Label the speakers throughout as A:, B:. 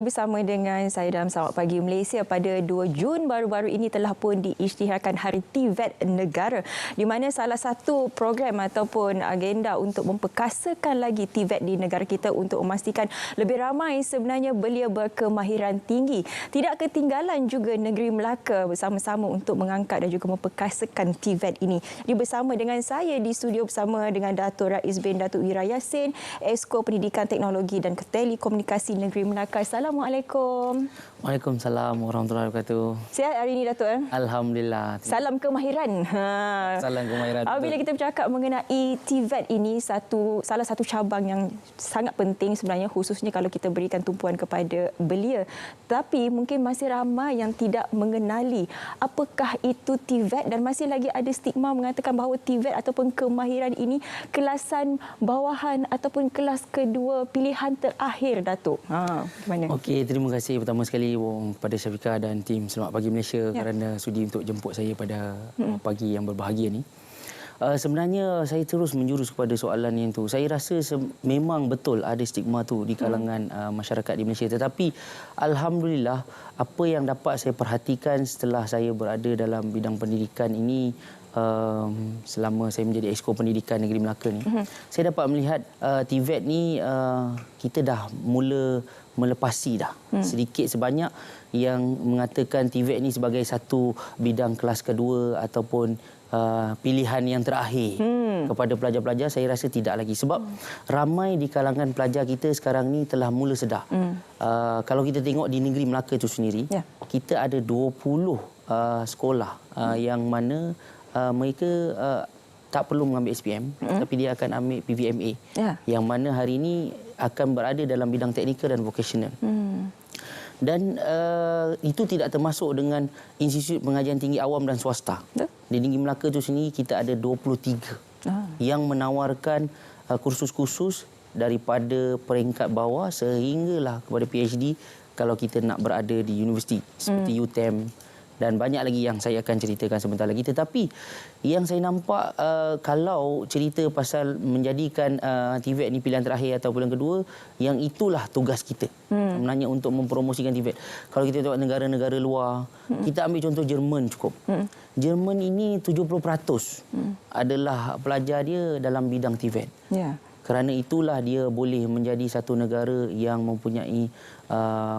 A: Bersama dengan saya dalam Selamat Pagi Malaysia pada 2 Jun baru-baru ini telah pun diisytiharkan Hari TVET Negara, di mana salah satu program ataupun agenda untuk memperkasakan lagi TVET di negara kita untuk memastikan lebih ramai sebenarnya belia berkemahiran tinggi. Tidak ketinggalan juga negeri Melaka bersama-sama untuk mengangkat dan juga memperkasakan TVET ini. Jadi bersama dengan saya di studio bersama dengan Datuk Rais bin Datuk Wira Yassin, Esko Pendidikan Teknologi dan Telekomunikasi Negeri Melaka. Assalamualaikum.
B: Waalaikumsalam warahmatullahi wabarakatuh.
A: Sihat hari ini, Datuk?
B: Alhamdulillah.
A: Salam kemahiran.
B: Salam kemahiran.
A: Bila kita bercakap mengenai TVET ini, salah satu cabang yang sangat penting sebenarnya, khususnya kalau kita berikan tumpuan kepada belia. Tapi mungkin masih ramai yang tidak mengenali apakah itu TVET, dan masih lagi ada stigma mengatakan bahawa TVET ataupun kemahiran ini kelasan bawahan ataupun kelas kedua pilihan terakhir, Datuk. Bagaimana?
B: Okey, terima kasih pertama sekali kepada Syafiqah dan tim Selamat Pagi Malaysia kerana sudi untuk jemput saya pada pagi yang berbahagia ni. Sebenarnya saya terus menjurus kepada soalan yang tu. Saya rasa memang betul ada stigma tu di kalangan masyarakat di Malaysia. Tetapi alhamdulillah, apa yang dapat saya perhatikan setelah saya berada dalam bidang pendidikan ini, selama saya menjadi Exco Pendidikan Negeri Melaka ni, saya dapat melihat TVET ni kita dah mula melepasi dah sedikit sebanyak yang mengatakan TVET ni sebagai satu bidang kelas kedua ataupun pilihan yang terakhir kepada pelajar-pelajar. Saya rasa tidak lagi, sebab ramai di kalangan pelajar kita sekarang ni telah mula sedar. Kalau kita tengok di negeri Melaka itu sendiri, kita ada 20 sekolah yang mana mereka tak perlu mengambil SPM, tapi dia akan ambil PVMA, yang mana hari ini akan berada dalam bidang teknikal dan vocational. Dan itu tidak termasuk dengan institut pengajian tinggi awam dan swasta. Di negeri Melaka itu sendiri kita ada 23 yang menawarkan kursus-kursus daripada peringkat bawah sehinggalah kepada PhD kalau kita nak berada di universiti seperti UTM. Dan banyak lagi yang saya akan ceritakan sebentar lagi. Tetapi yang saya nampak, kalau cerita pasal menjadikan TVET ni pilihan terakhir atau pilihan kedua, yang itulah tugas kita sebenarnya untuk mempromosikan TVET. Kalau kita tengok negara-negara luar, kita ambil contoh Jerman cukup. Jerman ini 70% adalah pelajar dia dalam bidang TVET. Kerana itulah dia boleh menjadi satu negara yang mempunyai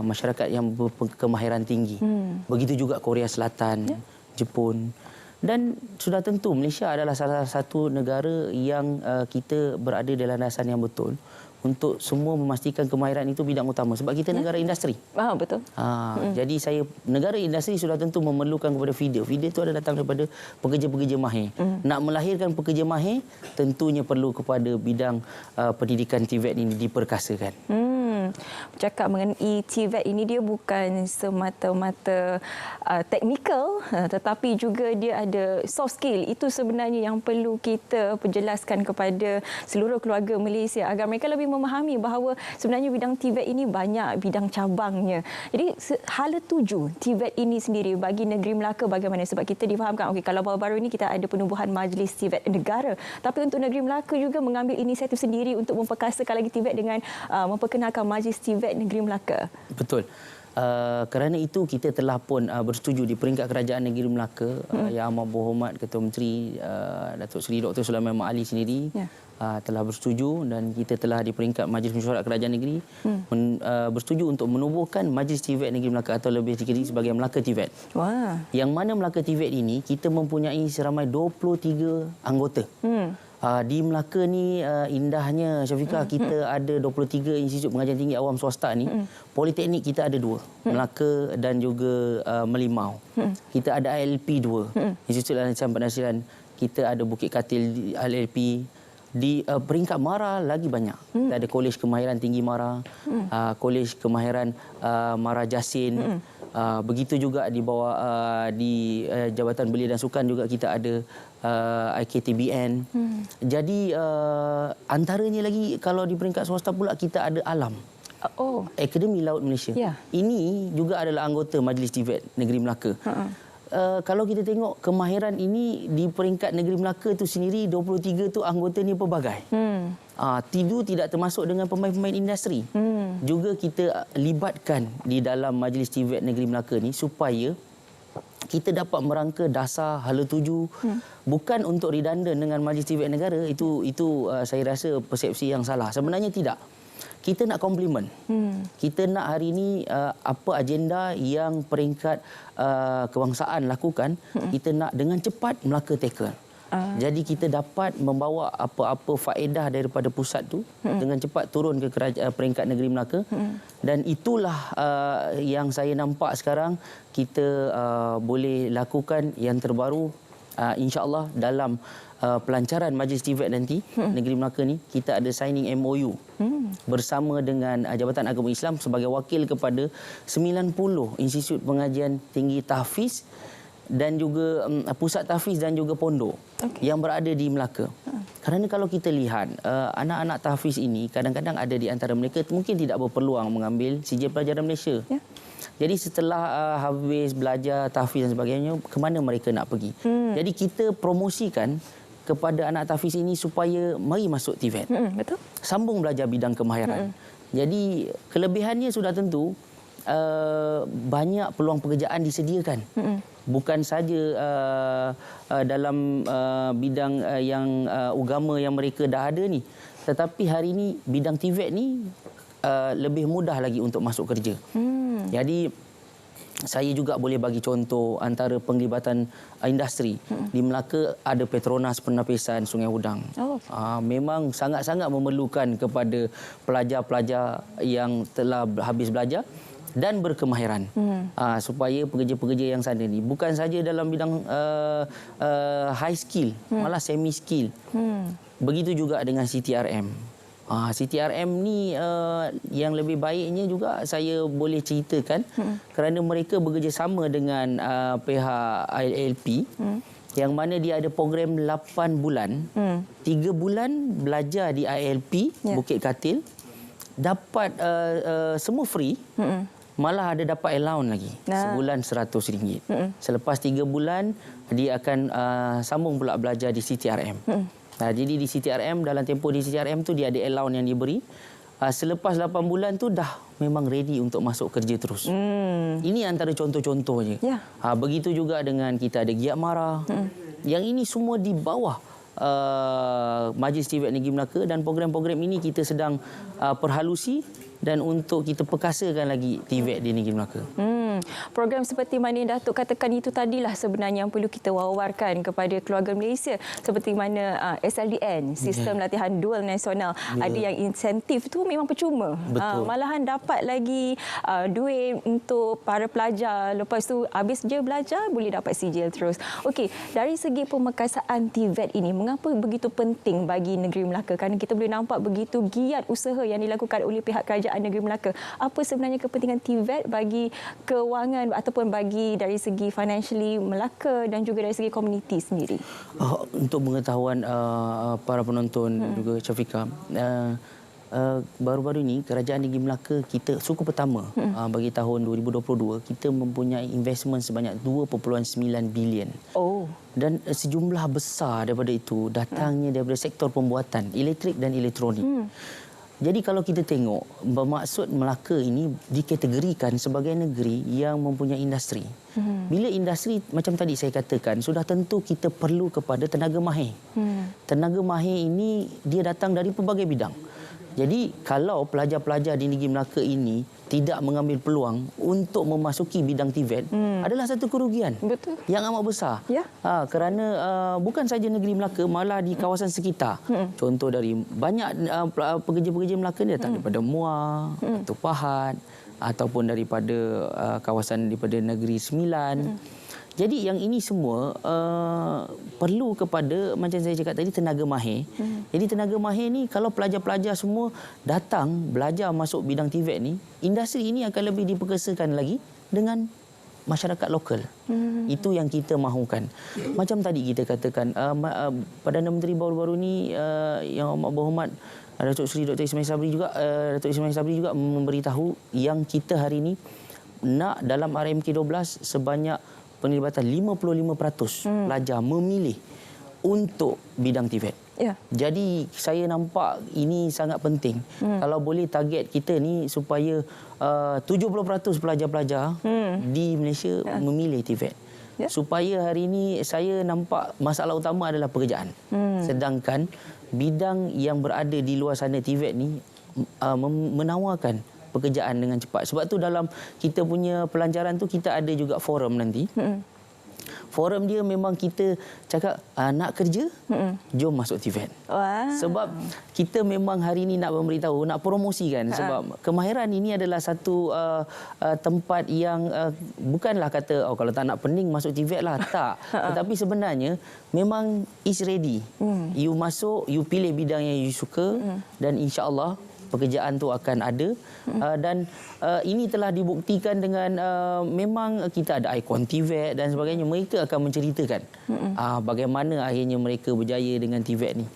B: masyarakat yang berkemahiran tinggi. Begitu juga Korea Selatan, Jepun. Dan sudah tentu Malaysia adalah salah satu negara yang kita berada dalam landasan yang betul untuk semua memastikan kemahiran itu bidang utama, sebab kita negara industri.
A: Betul.
B: Jadi negara industri sudah tentu memerlukan kepada feeder. Feeder itu adalah datang daripada pekerja-pekerja mahir. Nak melahirkan pekerja mahir, tentunya perlu kepada bidang pendidikan TVET ini diperkasakan.
A: Bercakap mengenai TVET ini, dia bukan semata-mata teknikal, tetapi juga dia ada soft skill. Itu sebenarnya yang perlu kita perjelaskan kepada seluruh keluarga Malaysia agar mereka lebih memahami bahawa sebenarnya bidang TVET ini banyak bidang cabangnya. Jadi hala tuju TVET ini sendiri bagi negeri Melaka bagaimana? Sebab kita difahamkan, kalau baru-baru ini kita ada penubuhan Majlis TVET Negara, tapi untuk negeri Melaka juga mengambil inisiatif sendiri untuk memperkasakan lagi TVET dengan memperkenalkan Majlis TVET Negeri Melaka.
B: Betul. Kerana itu kita telah pun bersetuju di peringkat Kerajaan Negeri Melaka, Yang Amat Berhormat Ketua Menteri Datuk Seri Dr. Sulaiman Mat Ali sendiri telah bersetuju, dan kita telah di peringkat Majlis Mesyuarat Kerajaan Negeri bersetuju untuk menubuhkan Majlis TVET Negeri Melaka atau lebih dikenali sebagai Melaka TVET. Yang mana Melaka TVET ini kita mempunyai seramai 23 anggota. Di Melaka ni indahnya, Syafiqah, kita ada 23 institut pengajian tinggi awam swasta ni. Politeknik kita ada 2, Melaka dan juga Merlimau. Kita ada ILP 2, Institut Lancaran Penasiran. Kita ada Bukit Katil ILP. Di peringkat MARA lagi banyak. Kita ada Kolej Kemahiran Tinggi MARA, Kolej Kemahiran MARA Jasin. Begitu juga di bawah di Jabatan Belia dan Sukan juga kita ada IKTBN. Jadi antaranya lagi, kalau di peringkat swasta pula kita ada Alam. Akademi Laut Malaysia. Ini juga adalah anggota Majlis TVET Negeri Melaka. kalau kita tengok kemahiran ini di peringkat Negeri Melaka tu sendiri 23 tu anggotanya pelbagai. Tidu tidak termasuk dengan pemain-pemain industri. Juga kita libatkan di dalam Majlis TVET Negeri Melaka ni supaya kita dapat merangka dasar hala tuju, bukan untuk redundant dengan Majlis TVET Negara. Itu saya rasa persepsi yang salah. Sebenarnya tidak. Kita nak komplement. Kita nak hari ini apa agenda yang peringkat kebangsaan lakukan, kita nak dengan cepat Melaka tackle. Jadi kita dapat membawa apa-apa faedah daripada pusat tu dengan cepat turun ke peringkat negeri Melaka. Dan itulah yang saya nampak sekarang kita boleh lakukan yang terbaru. InsyaAllah dalam pelancaran Majlis TVET nanti Negeri Melaka ni, kita ada signing MOU bersama dengan Jabatan Agama Islam sebagai wakil kepada 90 institut pengajian tinggi tahfiz dan juga pusat tahfiz dan juga pondok yang berada di Melaka. Kerana kalau kita lihat anak-anak tahfiz ini kadang-kadang ada di antara mereka mungkin tidak berpeluang mengambil sijil pelajaran Malaysia. Jadi setelah habis belajar tahfiz dan sebagainya, ke mana mereka nak pergi? Jadi kita promosikan kepada anak tahfiz ini supaya mari masuk TVET.
A: Betul.
B: Sambung belajar bidang kemahiran. Jadi kelebihannya sudah tentu banyak peluang pekerjaan disediakan. Bukan saja dalam bidang yang agama yang mereka dah ada ni, tetapi hari ini bidang TVET ni lebih mudah lagi untuk masuk kerja. Jadi saya juga boleh bagi contoh antara penglibatan industri. Di Melaka ada Petronas Penapisan Sungai Udang. Memang sangat-sangat memerlukan kepada pelajar-pelajar yang telah habis belajar dan berkemahiran supaya pekerja-pekerja yang sana ni bukan saja dalam bidang high skill, malah semi skill. Begitu juga dengan CTRM. CTRM ni yang lebih baiknya juga saya boleh ceritakan kerana mereka bekerjasama dengan pihak ILP yang mana dia ada program 8 bulan. 3 bulan belajar di ILP Bukit Katil, dapat semua free. Malah ada dapat allowance lagi. Sebulan RM100. Selepas 3 bulan dia akan sambung pula belajar di CTRM. Jadi di CTRM, dalam tempoh di CTRM tu dia ada allowance yang diberi. Selepas 8 bulan tu dah memang ready untuk masuk kerja terus. Ini antara contoh-contohnya. Begitu juga dengan kita ada Giat Mara. Yang ini semua di bawah Majlis TVET Negeri Melaka, dan program-program ini kita sedang perhalusi dan untuk kita perkasakan lagi TVET di Negeri Melaka.
A: Program seperti mana yang Datuk katakan itu tadilah sebenarnya yang perlu kita wawarkan kepada keluarga Malaysia, seperti mana SLDN, Sistem Latihan Dual Nasional, ada yang insentif tu memang percuma. Malahan dapat lagi duit untuk para pelajar, lepas tu habis je belajar boleh dapat sijil terus. Okey, dari segi pemekasaan TVET ini, mengapa begitu penting bagi negeri Melaka? Kerana kita boleh nampak begitu giat usaha yang dilakukan oleh pihak kerajaan negeri Melaka. Apa sebenarnya kepentingan TVET bagi kewangan ataupun bagi dari segi financially Melaka dan juga dari segi komuniti sendiri?
B: Untuk pengetahuan para penonton juga Syafiqah, baru-baru ini Kerajaan Negeri Melaka kita suku pertama bagi tahun 2022 kita mempunyai investment sebanyak 2.9 bilion. Dan sejumlah besar daripada itu datangnya daripada sektor pembuatan elektrik dan elektronik. Jadi kalau kita tengok, bermaksud Melaka ini dikategorikan sebagai negeri yang mempunyai industri. Bila industri, macam tadi saya katakan, sudah tentu kita perlu kepada tenaga mahir. Tenaga mahir ini dia datang dari pelbagai bidang. Jadi kalau pelajar-pelajar di negeri Melaka ini tidak mengambil peluang untuk memasuki bidang TVET, adalah satu kerugian yang amat besar. Kerana bukan saja negeri Melaka, malah di kawasan sekitar. Contoh dari banyak pekerja-pekerja Melaka ni datang daripada Muar, Batu Pahat, ataupun daripada kawasan daripada Negeri Sembilan. Jadi yang ini semua perlu kepada, macam saya cakap tadi, tenaga mahir. Jadi tenaga mahir ni kalau pelajar-pelajar semua datang belajar masuk bidang TVET ni, industri ini akan lebih diperkasakan lagi dengan masyarakat lokal. Itu yang kita mahukan. Macam tadi kita katakan, Perdana Menteri baru-baru ni yang amat berhormat Datuk Seri Dr. Ismail Sabri juga, Datuk Ismail Sabri juga memberitahu yang kita hari ini nak dalam RMK 12 sebanyak penglibatan 55% pelajar memilih untuk bidang TVET.
A: Ya.
B: Jadi saya nampak ini sangat penting. Kalau boleh target kita ni supaya 70% pelajar-pelajar di Malaysia memilih TVET.
A: Ya.
B: Supaya hari ini saya nampak masalah utama adalah pekerjaan. Sedangkan bidang yang berada di luar sana TVET ni menawarkan pekerjaan dengan cepat. Sebab tu dalam kita punya pelancaran tu kita ada juga forum nanti. Forum dia memang kita cakap nak kerja, jom masuk TVET.
A: Wah.
B: Sebab kita memang hari ini nak memberitahu, nak promosikan. Sebab kemahiran ini adalah satu tempat yang bukanlah kata kalau tak nak pening masuk TVET lah. Tak. Tetapi sebenarnya memang is ready. You masuk, you pilih bidang yang you suka dan insya-Allah pekerjaan tu akan ada. Dan ini telah dibuktikan dengan memang kita ada ikon TVET dan sebagainya. Mereka akan menceritakan bagaimana akhirnya mereka berjaya dengan TVET ni.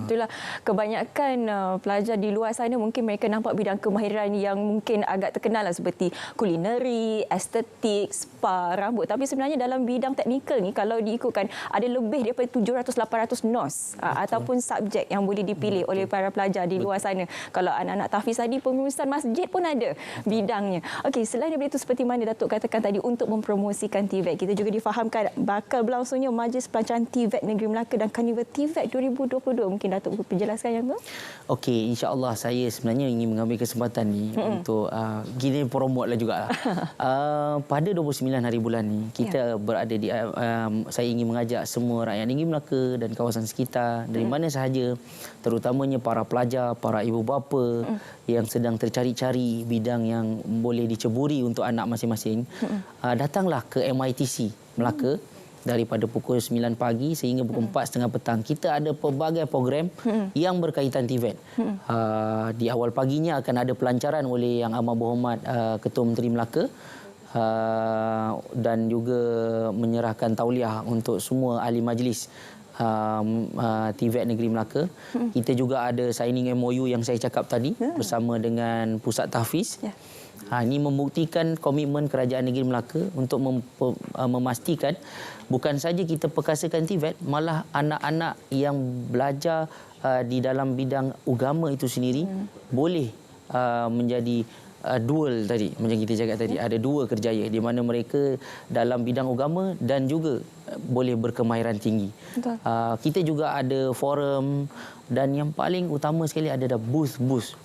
A: Itulah kebanyakan pelajar di luar sana mungkin mereka nampak bidang kemahiran yang mungkin agak terkenal lah, seperti kulineri, estetik, spa, rambut. Tapi sebenarnya dalam bidang teknikal ni kalau diikutkan ada lebih daripada 700-800 NOS ataupun subjek yang boleh dipilih oleh para pelajar di luar sana. Kalau anak-anak tahfiz tadi, pengurusan masjid pun ada bidangnya. Okey, selain daripada itu seperti mana Datuk katakan tadi untuk mempromosikan TVET, kita juga difahamkan bakal berlangsungnya Majlis Pelancaran TVET Negeri Melaka dan Karnival TVET 2022. Mungkin Datuk perjelaskan yang tu?
B: Okey, insya-Allah saya sebenarnya ingin mengambil kesempatan ni untuk gini promote lah jugalah. Pada 29 hari bulan ni kita berada di saya ingin mengajak semua rakyat Negeri Melaka dan kawasan sekitar dari mana sahaja, terutamanya para pelajar, para ibu bapa yang sedang tercari-cari bidang yang boleh diceburi untuk anak masing-masing, datanglah ke MITC Melaka. Daripada pukul 9 pagi sehingga pukul 4.30 petang. Kita ada pelbagai program yang berkaitan TVET. Di awal paginya akan ada pelancaran oleh Yang Amat Berhormat Ketua Menteri Melaka dan juga menyerahkan tauliah untuk semua ahli majlis TVET Negeri Melaka. Kita juga ada signing MOU yang saya cakap tadi bersama dengan Pusat Tahfiz. Ini membuktikan komitmen Kerajaan Negeri Melaka untuk memastikan bukan saja kita perkasakan TVET, malah anak-anak yang belajar di dalam bidang agama itu sendiri boleh menjadi dual tadi, macam kita cakap tadi, ada dua kerjaya di mana mereka dalam bidang agama dan juga boleh berkemahiran tinggi. Kita juga ada forum dan yang paling utama sekali ada booth-booth.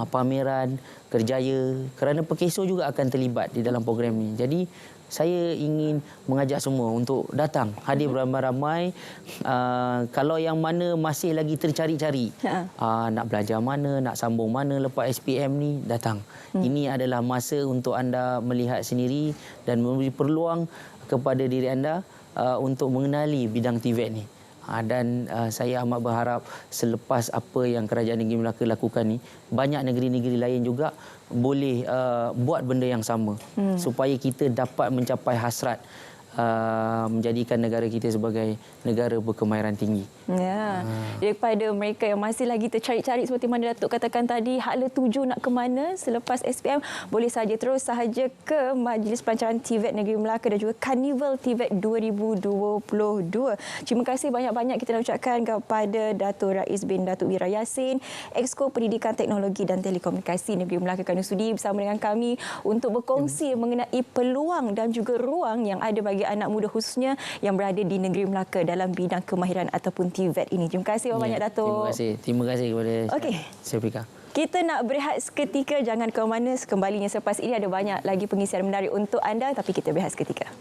B: Pameran kerjaya, kerana Perkeso juga akan terlibat di dalam program ini. Jadi saya ingin mengajak semua untuk datang, hadir beramai-ramai. Kalau yang mana masih lagi tercari-cari nak belajar mana, nak sambung mana lepas SPM ni, datang. Ini adalah masa untuk anda melihat sendiri dan memberi peluang kepada diri anda untuk mengenali bidang TVET ni. Dan saya amat berharap selepas apa yang Kerajaan Negeri Melaka lakukan ni, banyak negeri-negeri lain juga boleh buat benda yang sama supaya kita dapat mencapai hasrat menjadikan negara kita sebagai negara berkemahiran tinggi.
A: Ya. Daripada mereka yang masih lagi tercari-cari seperti mana Datuk katakan tadi, hala tuju nak ke mana selepas SPM, boleh saja terus sahaja ke Majlis Pelancaran TVET Negeri Melaka dan juga Karnival TVET 2022. Terima kasih banyak-banyak kita nak ucapkan kepada Datuk Rais bin Datuk Wira Yassin, Exco Pendidikan Teknologi dan Telekomunikasi Negeri Melaka, kerana sudi bersama dengan kami untuk berkongsi mengenai peluang dan juga ruang yang ada bagi anak muda khususnya yang berada di Negeri Melaka dalam bidang kemahiran ataupun TVET ini. Terima kasih banyak Datuk.
B: Terima kasih kepada Syafika.
A: Kita nak berehat seketika, jangan ke mana. Kembalinya selepas ini ada banyak lagi pengisian menarik untuk anda, tapi kita berehat seketika.